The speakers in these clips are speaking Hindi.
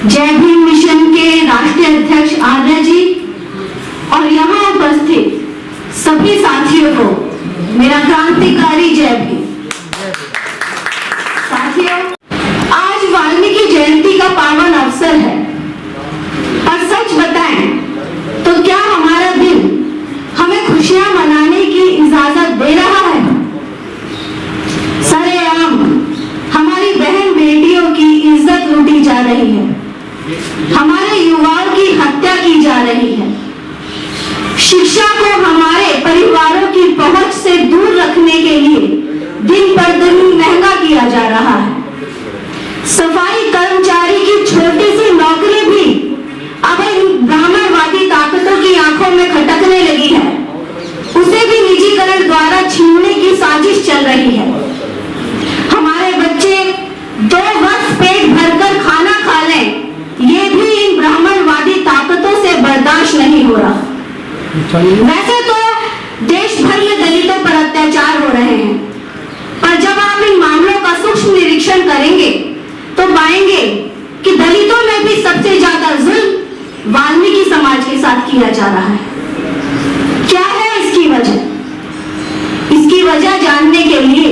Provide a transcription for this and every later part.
जय भीम मिशन के राष्ट्रीय अध्यक्ष आर्या जी और यहाँ उपस्थित सभी साथियों को मेरा क्रांतिकारी जय भीम। साथियों, आज वाल्मीकि जयंती का पावन अवसर है और सच बताएं तो क्या हमारा दिन हमें खुशियां मनाने की इजाजत दे रहा है? सरेआम हमारी बहन बेटियों की इज्जत लूटी जा रही है, हमारे युवाओं की हत्या की जा रही है, शिक्षा को हमारे परिवारों की पहुंच से दूर रखने के लिए दिन पर दिन महंगा किया जा रहा है। सफाई कर्मचारी की छोटी सी नौकरी भी अब इन ब्राह्मणवादी ताकतों की आंखों में खटकने लगी है, उसे भी निजीकरण द्वारा छीनने की साजिश चल रही है। हमारे बच्चे 2 वक्त पेट भरकर खाना खा लें, ये भी इन ब्राह्मणवादी ताकतों से बर्दाश्त नहीं हो रहा। वैसे तो देश भर में दलितों पर अत्याचार हो रहे हैं, पर जब आप इन मामलों का सूक्ष्म निरीक्षण करेंगे तो पाएंगे कि दलितों में भी सबसे ज्यादा जुल्म वाल्मीकि समाज के साथ किया जा रहा है। क्या है इसकी वजह? इसकी वजह जानने के लिए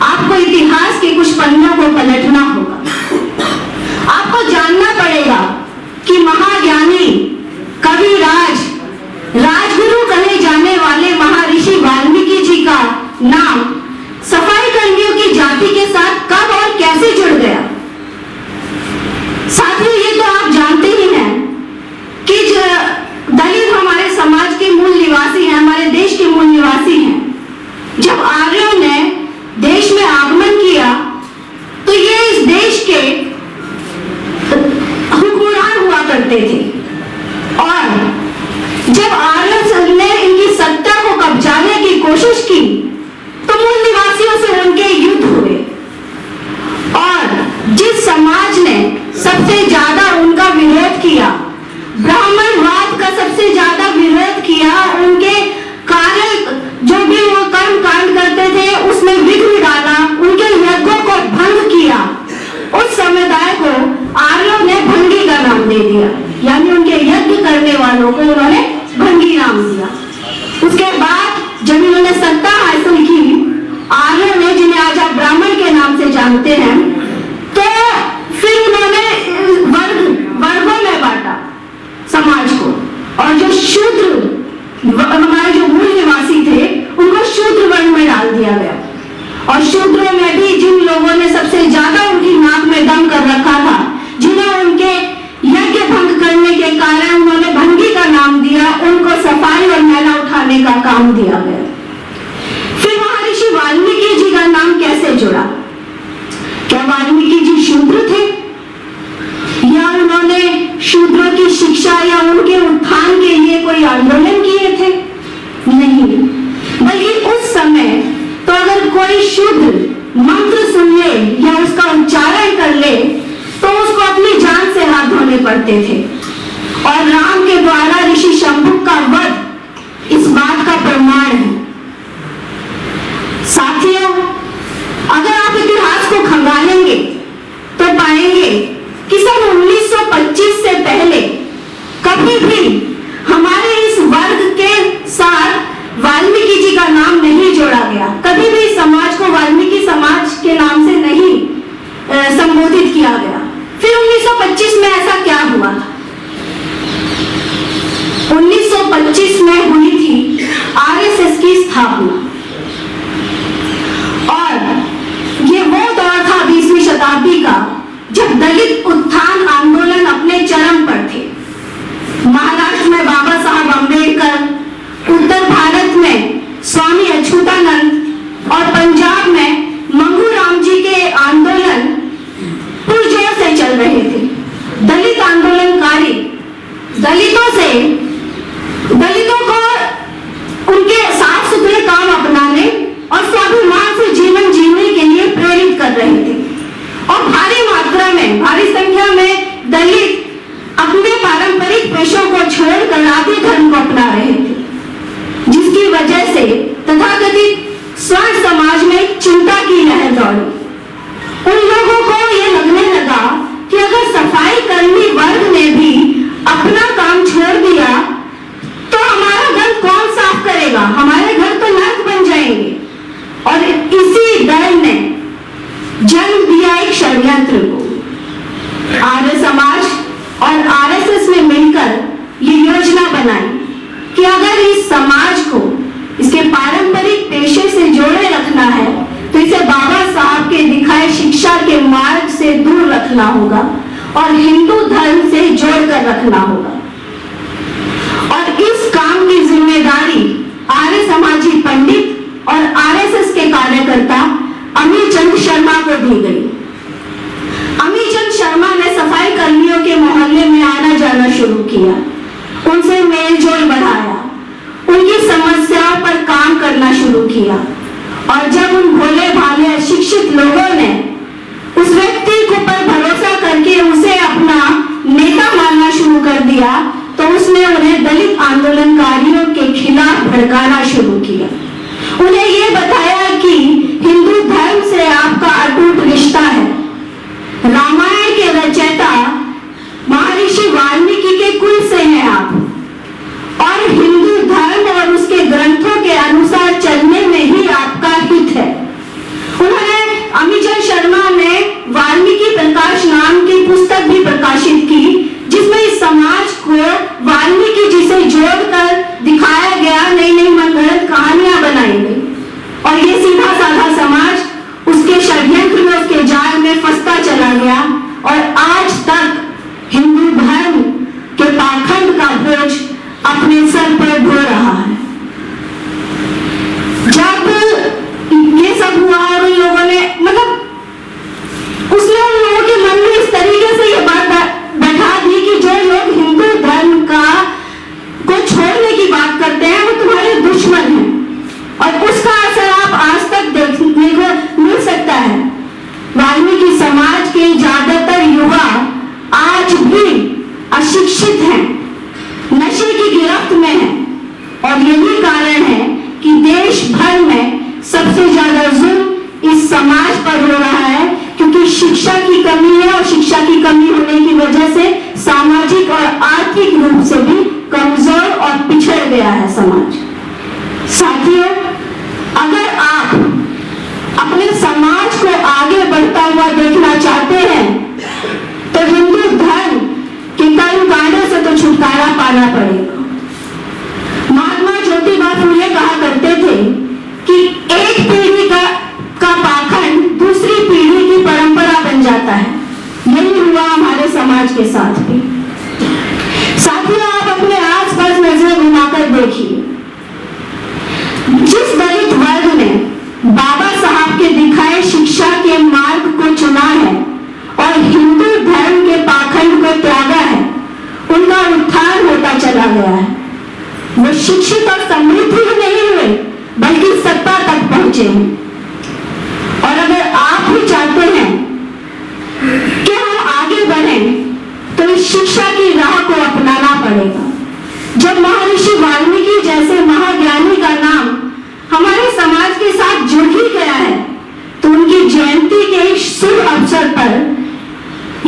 आपको इतिहास के कुछ पन्नों को पलटना होगा। आपको जानना पड़ेगा कि महाज्ञानी, कविराज, राजगुरु कहे जाने वाले महर्षि वाल्मीकि जी का नाम सफाई कर्मियों की जाति के साथ कब और कैसे जुड़ गया। साथियों, ये तो आप जानते ही हैं कि दलित हमारे समाज के मूल निवासी हैं, हमारे देश के मूल निवासी हैं। जब आर्यों ने देश में आगमन किया तो ये इस देश के हुक्मरान हुआ करते थे और जब आर्यों ने इनकी सत्ता को कब्जाने की कोशिश की तो मूल निवासियों से उनके युद्ध हुए और जिस समाज ने सबसे ज्यादा उनका विरोध किया, ब्राह्मणवाद का सबसे ज्यादा विरोध किया, उनके कार्य जो भी वो कर्म कांड करते थे उसमें विघ्न डाला, उनके यज्ञों को भंग किया, उस समुदाय को आर्यों ने भंगी का नाम दे दिया, यानी उनके यज्ञ करने वालों को उन्होंने भंगी नाम दिया। उसके बाद जब इन्होंने सत्ता हासिल की, आर्यों ने, जिन्हें आज आप ब्राह्मण के नाम से जानते हैं, तो फिर उन्होंने वर्गों में बांटा समाज को और जो शूद्र, हमारे जो मूल निवासी थे, उनको शूद्र वर्ण में डाल दिया गया और शूद्रों में भी जिन लोगों ने सबसे ज्यादा उनकी नाक में दम कर रखा था, जिन्हें उनके यज्ञ भंग करने के कारण उन्होंने भंगी का नाम दिया, उनको सफाई और मैला उठाने का काम दिया गया। फिर महर्षि वाल्मीकि जी का नाम कैसे जुड़ा? क्या वाल्मीकि जी शूद्र थे या उन्होंने शूद्रों की शिक्षा या उनके उत्थान के लिए कोई आंदोलन किए थे? नहीं, बल्कि उस समय तो अगर कोई शूद्र मंत्र सुन ले या उसका उच्चारण कर ले तो उसको अपनी जान से हाथ धोने पड़ते थे और राम के द्वारा ऋषि शंभुक का वध इस बात का प्रमाण है। साथियों, अगर आप इतिहास को खंगालेंगे तो पाएंगे कि सन 1925 से पहले कभी भी हमारे इस वर्ग के साथ वाल्मीकि जी का नाम नहीं जोड़ा गया, कभी भी समाज को वाल्मीकि समाज के नाम से नहीं संबोधित किया गया। फिर 1925 में ऐसा क्या हुआ? 1925 में हुई थी आरएसएस की स्थापना और ये वो दौर था 20वीं शताब्दी का जब दलित उत्थान आंदोलन अपने चरम पर थे। महाराष्ट्र में बाबा साहब अम्बेडकर, उत्तर भारत में स्वामी अच्युतानंद और पंजाब में मंगू राम जी के आंदोलन पुरजोर से चल रहे थे। दलित आंदोलनकारी दलितों को उनके साफ सुथरे काम अपनाने और स्वाभिमान से जीवन जीने के लिए प्रेरित कर रहे थे और भारी मात्रा में, भारी संख्या में दलित अपने पारंपरिक पेशों को छोड़कर आदि धर्म को अपना रहे थे, जिसकी वजह से तथाकथित स्वर्ण समाज में चिंता की लहर दौड़ी। उन लोगों को यह लगने लगा कि अगर सफाई कर्मी वर्ग ने भी अपना काम छोड़ दिया तो हमारा घर कौन साफ करेगा? हमारे घर तो नर्क बन जाएंगे। और इसी डर ने जन्म दिया एक षड्यंत्र को। आर्य समाज और आरएसएस ने मिलकर ये योजना बनाई कि अगर इस समाज को इसके पारंपरिक पेशे से जोड़े रखना है तो इसे बाबा साहब के दिखाए शिक्षा के मार्ग से दूर रखना होगा और हिंदू धर्म से जोड़कर रखना होगा। और इस काम की जिम्मेदारी आर्य समाजी पंडित और आरएसएस के कार्यकर्ता अमीचंद शर्मा को दी गई। अमीचंद शर्मा ने सफाई कर्मियों के मोहल्ले में आना जाना शुरू किया, उनसे मेलजोल बढ़ाया, उनकी समस्याओं पर काम करना शुरू किया। और जब उन भोले भाले अशिक्षित लोगों ने उस व्यक्ति को पर भरोसा करके उसे अपना नेता मानना शुरू कर दिया तो उसने उन्हें दलित आंदोलनकारियों के खिलाफ भड़काना शुरू किया। उन्हें यह बताया कि हिंदू धर्म से आपका अटूट रिश्ता है, रामायण के रचयिता महर्षि वाल्मीकि के कुल से हैं आप, और हिंदू धर्म और उसके ग्रंथों के अनुसार चलने में ही आपका हित है। उन्होंने अमीचंद शर्मा ने वाल्मीकि प्रकाश नाम की पुस्तक भी प्रकाशित की जिसमें इस समाज को वाल्मीकि जी से जोड़कर दिखाया गया, नई नई मनगढ़ंत कहानियां बनाई गई और ये सीधा साधा समाज उसके षड्यंत्र में, उसके जाल में फंसता चला गया और आज तक हिंदू धर्म के पाखंड का बोझ अपने सर पर ढो रहा है। जब ये सब हुआ और उन लोगों ने उसने उन लोगों के मन में इस तरीके से ये बात बैठा दी कि जो लोग हिंदू धर्म को छोड़ने की बात करते हैं वो तुम्हारे दुश्मन हैं। और उसका असर आप आज तक देखने को मिल सकता है। वाल्मीकि समाज के ज्यादातर युवा आज भी अशिक्षित हैं, नशे की गिरफ्त में है और यही कारण है कि देश भर में सबसे ज्यादा जुल्म इस समाज पर हो रहा है क्योंकि शिक्षा की कमी है और शिक्षा की कमी होने की वजह से सामाजिक और आर्थिक रूप से भी कमजोर और पिछड़ गया है समाज। साथियों, अगर आप अपने समाज को आगे बढ़ता हुआ देखना चाहते हैं तो हिंदू धर्म के कर्मकांडों से तो छुटकारा पाना पड़ेगा। महात्मा ज्योतिबा फूले कहा करते थे कि एक पीढ़ी का पाखंड दूसरी पीढ़ी की परंपरा बन जाता है। यही हुआ हमारे समाज के साथ भी। साथियों, आप अपने आसपास नजर घुमाकर देखिए, जिस दलित वर्ग ने बाबा साहब के दिखाए शिक्षा के मार्ग को चुना है और हिंदू धर्म के पाखंड को त्यागा है, उनका उत्थान होता चला गया है। वो शिक्षित और समृद्ध ही नहीं हुए बल्कि सत्ता तक पहुंचे हैं। और अगर आप भी चाहते हैं कि हम आगे बढ़ें तो इस शिक्षा की राह को अपनाना पड़ेगा। जब महर्षि वाल्मीकि जैसे महाज्ञानी का नाम हमारे समाज के साथ जुड़ ही गया है तो उनकी जयंती के इस शुभ अवसर पर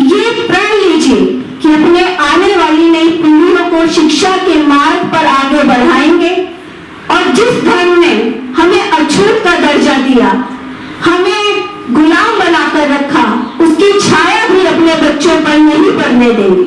ये प्रण लीजिए कि अपने आने वाली नई पीढ़ियों को शिक्षा के मार्ग पर आगे बढ़ाएंगे और जिस धर्म ने हमें अछूत का दर्जा दिया, हमें गुलाम बनाकर रखा, उसकी छाया भी अपने बच्चों पर नहीं पड़ने देंगे।